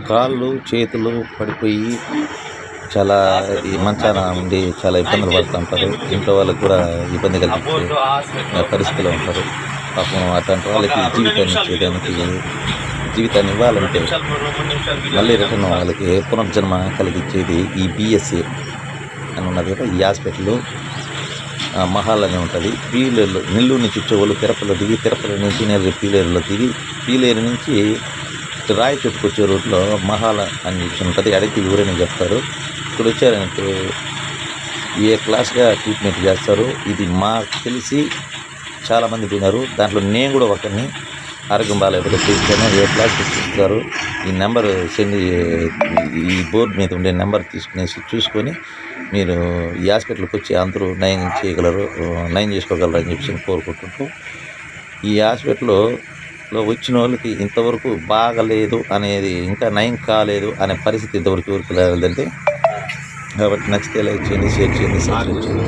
కాళ్ళు చేతులు పడిపోయి చాలా ఈ మంచాన ఉండి చాలా ఇబ్బందులు పడుతుంటారు. ఇంట్లో వాళ్ళకి కూడా ఇబ్బంది కలిగించే పరిస్థితిలో ఉంటారు. పాపం అట్లాంటి వాళ్ళకి జీవితాన్ని ఇవ్వాలంటే మళ్ళీ రిటర్న్ వాళ్ళకి పునర్జన్మ కలిగించేది ఈ బిఎస్ఏ అని ఉన్నది కదా. ఈ హాస్పిటల్ మహాల్ అని ఉంటుంది. పీలేరులో నెల్లూరు నుంచి వచ్చేవాళ్ళు తిరుపతిలో దిగి, తిరుపతి నుంచి నేరుగా పీలేరులో దిగి, పీలేరు నుంచి రాయి చెట్టుకు వచ్చే రోడ్లో మహాల్ అని చెప్పి ఉంటుంది. అడిగి ఊరని చెప్తారు. ఇక్కడ వచ్చారంటే ఏ క్లాస్గా ట్రీట్మెంట్ చేస్తారు. ఇది మాకు తెలిసి చాలామంది పోయినారు. దాంట్లో నేను కూడా ఒకరిని ఆరోగ్యం బాగాలేకపోతే చూస్తాను. ఏ క్లాస్కి చూస్తారు ఈ నెంబర్ ఈ బోర్డు మీద ఉండే నెంబర్ చూసుకొని మీరు ఈ హాస్పిటల్కి వచ్చి అందరూ నయం చేసుకోగలరు అని చెప్పి కోరుకుంటుంటూ, ఈ హాస్పిటల్లో వచ్చిన వాళ్ళకి ఇంతవరకు బాగలేదు అనేది, ఇంకా నయం కాలేదు అనే పరిస్థితి ఇంతవరకు ఎవరికి లేదంటే. కాబట్టి నచ్చితే లైక్ చేయండి, షేర్ చేయండి, సబ్స్క్రైబ్ చేయండి.